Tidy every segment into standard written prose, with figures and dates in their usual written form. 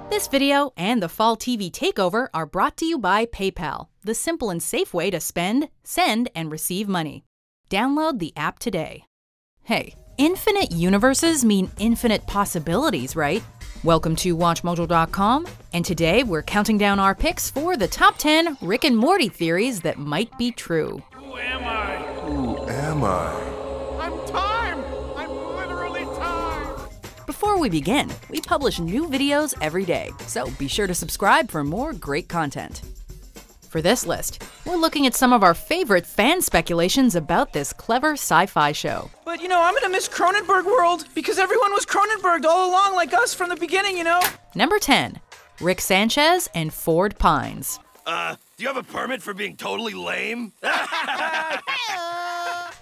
This video and the Fall TV Takeover are brought to you by PayPal, the simple and safe way to spend, send, and receive money. Download the app today. Hey, infinite universes mean infinite possibilities, right? Welcome to WatchMojo.com, and today we're counting down our picks for the top 10 Rick and Morty theories that might be true. Who am I? Who am I? I'm time! I'm literally time! Before we begin, we publish new videos every day, so be sure to subscribe for more great content. For this list, we're looking at some of our favorite fan speculations about this clever sci-fi show. But, I'm gonna miss Cronenberg World because everyone was Cronenberged all along like us from the beginning, Number 10. Rick Sanchez and Ford Pines. Do you have a permit for being totally lame?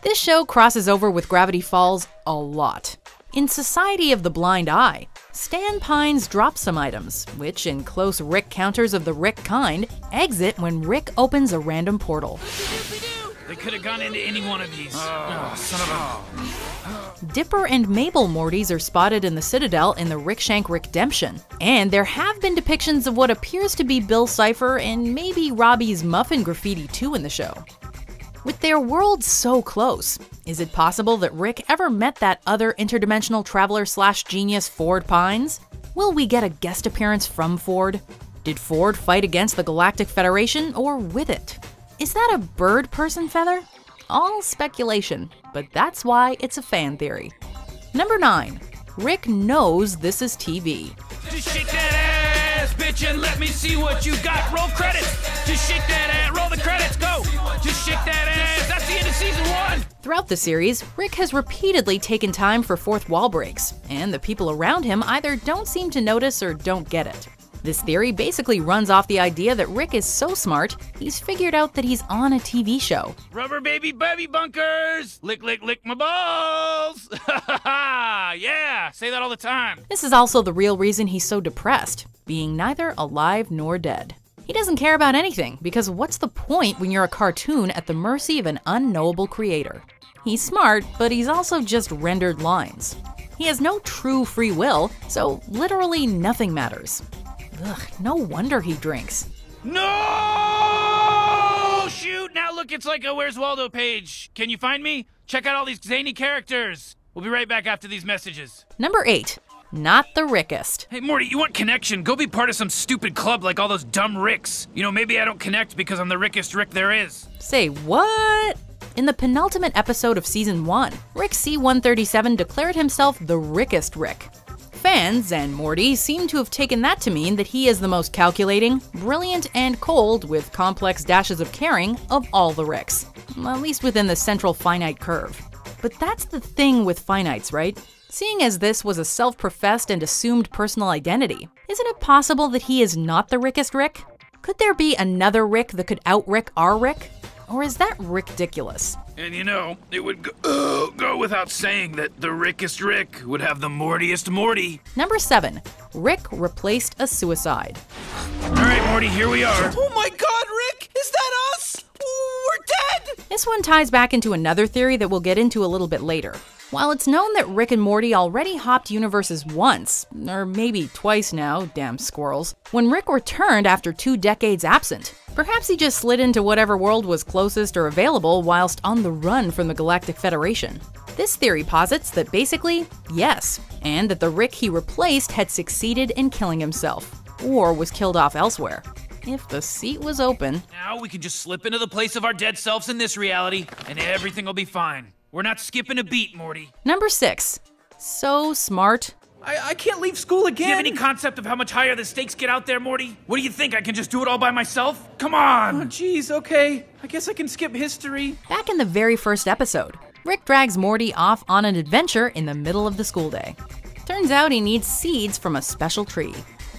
This show crosses over with Gravity Falls a lot. In Society of the Blind Eye, Stan Pines drops some items, which, in close Rick counters of the Rick kind, exit when Rick opens a random portal. They could have gone into any one of these. Son of a... Dipper and Mabel Mortys are spotted in the Citadel in the Rick Shank Rickdemption, and there have been depictions of what appears to be Bill Cipher and maybe Robbie's Muffin Graffiti too in the show. With their worlds so close, is it possible that Rick ever met that other interdimensional traveler/genius Ford Pines? Will we get a guest appearance from Ford? Did Ford fight against the Galactic Federation or with it? Is that a bird person feather? All speculation, but that's why it's a fan theory. Number 9. Rick knows this is TV. Just shake that ass, bitch, and let me see what you got. Roll credits! Just shake that ass, roll the credits, go! Just shake that ass, that's the end of season 1! Throughout the series, Rick has repeatedly taken time for fourth wall breaks, and the people around him either don't seem to notice or don't get it. This theory basically runs off the idea that Rick is so smart, he's figured out that he's on a TV show. Rubber baby bunkers! Lick, lick, lick my balls! Yeah, say that all the time. This is also the real reason he's so depressed, being neither alive nor dead. He doesn't care about anything, because what's the point when you're a cartoon at the mercy of an unknowable creator? He's smart, but he's also just rendered lines. He has no true free will, so literally nothing matters. Ugh, no wonder he drinks. No! Shoot, now look, it's like a Where's Waldo page. Can you find me? Check out all these zany characters. We'll be right back after these messages. Number 8. Not the Rickest. Hey, Morty, you want connection? Go be part of some stupid club like all those dumb Ricks. Maybe I don't connect because I'm the Rickest Rick there is. Say what? In the penultimate episode of Season 1, Rick C-137 declared himself the Rickest Rick. Fans, and Morty, seem to have taken that to mean that he is the most calculating, brilliant, and cold, with complex dashes of caring, of all the Ricks. At least within the central finite curve. But that's the thing with finites, right? Seeing as this was a self-professed and assumed personal identity, isn't it possible that he is not the Rickest Rick? Could there be another Rick that could out-Rick our Rick? Or is that ridiculous? And it would go without saying that the Rickest Rick would have the Mortiest Morty. Number 7. Rick replaced a suicide. All right, Morty, here we are. Oh my god, Rick! Is that us? We're dead! This one ties back into another theory that we'll get into a little bit later. While it's known that Rick and Morty already hopped universes once, or maybe twice now, damn squirrels, when Rick returned after 2 decades absent, perhaps he just slid into whatever world was closest or available whilst on the run from the Galactic Federation. This theory posits that basically, yes, and that the Rick he replaced had succeeded in killing himself, or was killed off elsewhere. If the seat was open... Now we can just slip into the place of our dead selves in this reality, and everything will be fine. We're not skipping a beat, Morty. Number 6. So smart. I can't leave school again! Do you have any concept of how much higher the stakes get out there, Morty? What do you think, I can just do it all by myself? Come on! Oh, geez, okay. I guess I can skip history. Back in the very first episode, Rick drags Morty off on an adventure in the middle of the school day. Turns out he needs seeds from a special tree.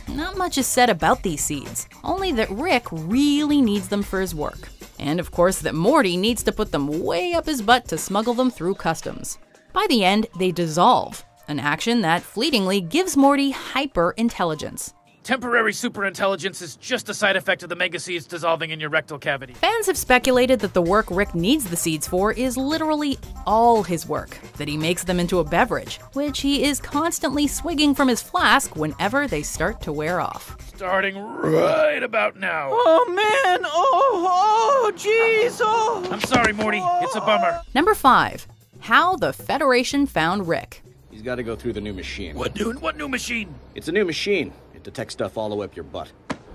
Not much is said about these seeds, only that Rick really needs them for his work. And of course that Morty needs to put them way up his butt to smuggle them through customs. By the end, they dissolve, an action that fleetingly gives Morty hyper-intelligence. Temporary superintelligence is just a side effect of the mega seeds dissolving in your rectal cavity. Fans have speculated that the work Rick needs the seeds for is literally all his work, that he makes them into a beverage, which he is constantly swigging from his flask whenever they start to wear off. Starting right about now. Oh, man. Oh, jeez. Oh. I'm sorry, Morty. It's a bummer. Number 5. How the Federation found Rick. He's got to go through the new machine. What new machine? It's a new machine. It detects stuff all the way up your butt.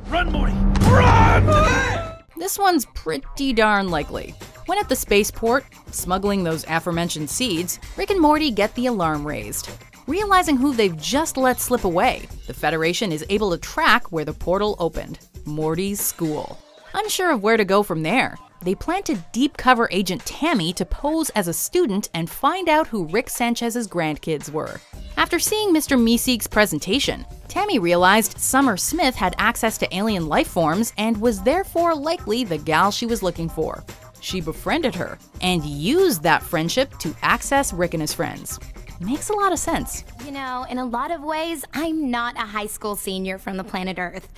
Run, Morty! Run! This one's pretty darn likely. When at the spaceport, smuggling those aforementioned seeds, Rick and Morty get the alarm raised. Realizing who they've just let slip away, the Federation is able to track where the portal opened, Morty's school. Unsure of where to go from there, they planted deep cover agent Tammy to pose as a student and find out who Rick Sanchez's grandkids were. After seeing Mr. Meeseek's presentation, Tammy realized Summer Smith had access to alien life forms and was therefore likely the gal she was looking for. She befriended her and used that friendship to access Rick and his friends. Makes a lot of sense. You know, in a lot of ways, I'm not a high school senior from the planet Earth.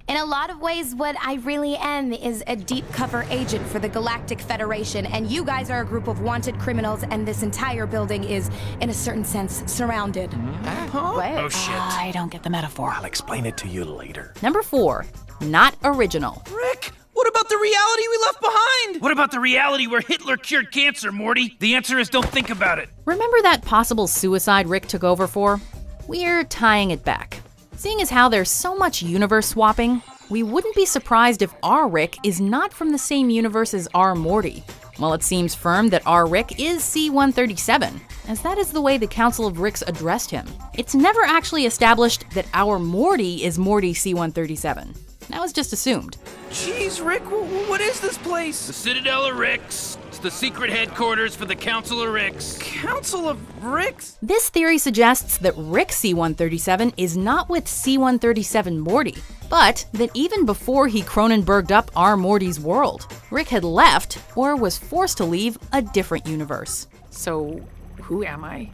In a lot of ways, what I really am is a deep cover agent for the Galactic Federation, and you guys are a group of wanted criminals, and this entire building is, in a certain sense, surrounded. Oh, shit. I don't get the metaphor. I'll explain it to you later. Number 4. Not original. Rick, what about the reality we left behind? What about the reality where Hitler cured cancer, Morty? The answer is don't think about it. Remember that possible suicide Rick took over for? We're tying it back. Seeing as how there's so much universe swapping, we wouldn't be surprised if our Rick is not from the same universe as our Morty. While it seems firm that our Rick is C-137, as that is the way the Council of Ricks addressed him, it's never actually established that our Morty is Morty C-137. That was just assumed. Jeez, Rick, what is this place? The Citadel of Ricks. It's the secret headquarters for the Council of Ricks. Council of Ricks? This theory suggests that Rick C-137 is not with C-137 Morty, but that even before he Cronenberged up our Morty's world, Rick had left, or was forced to leave, a different universe. So, who am I?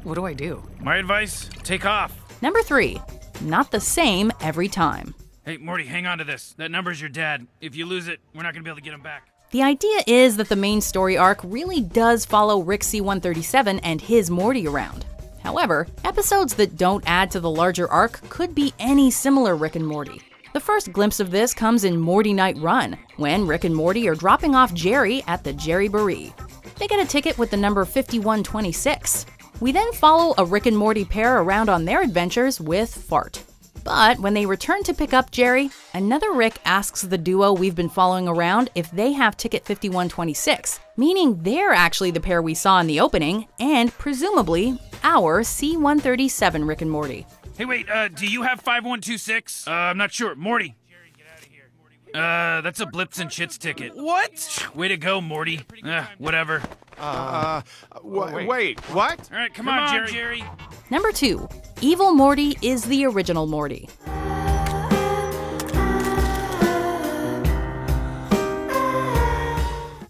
What do I do? My advice, take off. Number 3. Not the same every time. Hey, Morty, hang on to this. That number's your dad. If you lose it, we're not gonna be able to get him back. The idea is that the main story arc really does follow Rick C-137 and his Morty around. However, episodes that don't add to the larger arc could be any similar Rick and Morty. The first glimpse of this comes in Morty Night Run, when Rick and Morty are dropping off Jerry at the Jerry Baree. They get a ticket with the number 5126. We then follow a Rick and Morty pair around on their adventures with Fart. But when they return to pick up Jerry, another Rick asks the duo we've been following around if they have ticket 5126, meaning they're actually the pair we saw in the opening, and presumably our C-137 Rick and Morty. Hey, wait, do you have 5126? I'm not sure. Morty. Jerry, get out of here. That's a Blips and Chits ticket. What? Way to go, Morty. Whatever. Wait, what? All right, come on, Jerry. Number 2. Evil Morty is the original Morty.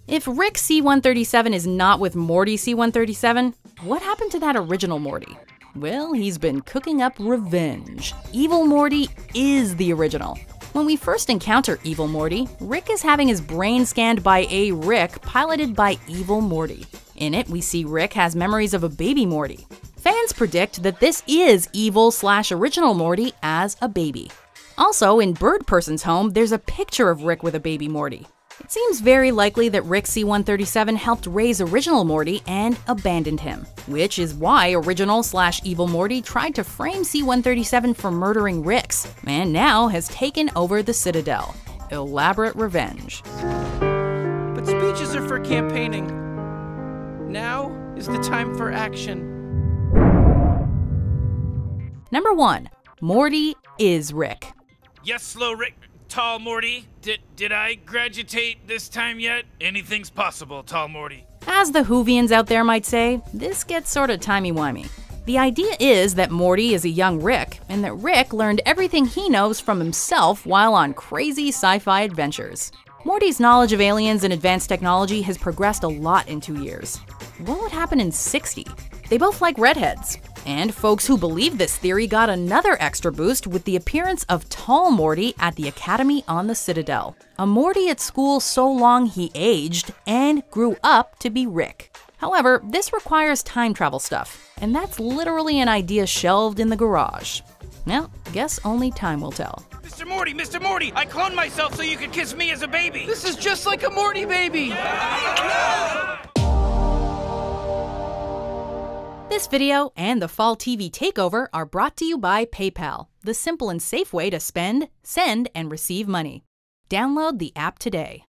If Rick C-137 is not with Morty C-137, what happened to that original Morty? Well, he's been cooking up revenge. Evil Morty is the original. When we first encounter Evil Morty, Rick is having his brain scanned by a Rick piloted by Evil Morty. In it, we see Rick has memories of a baby Morty. Fans predict that this is evil/original Morty as a baby. Also, in Bird Person's home, there's a picture of Rick with a baby Morty. It seems very likely that Rick C-137 helped raise original Morty and abandoned him, which is why original/evil Morty tried to frame C-137 for murdering Ricks, and now has taken over the Citadel. Elaborate revenge. But speeches are for campaigning. Now is the time for action. Number 1. Morty is Rick. Yes, slow Rick. Tall Morty. Did I graduate this time yet? Anything's possible, Tall Morty. As the Whovians out there might say, this gets sorta timey-wimey. The idea is that Morty is a young Rick, and that Rick learned everything he knows from himself while on crazy sci-fi adventures. Morty's knowledge of aliens and advanced technology has progressed a lot in 2 years. What would happen in 60? They both like redheads. And folks who believe this theory got another extra boost with the appearance of tall Morty at the Academy on the Citadel. A Morty at school so long he aged and grew up to be Rick. However, this requires time travel stuff, and that's literally an idea shelved in the garage. Well, guess only time will tell. Mr. Morty, I cloned myself so you could kiss me as a baby. This is just like a Morty baby! This video and the Fall TV Takeover are brought to you by PayPal, the simple and safe way to spend, send, and receive money. Download the app today.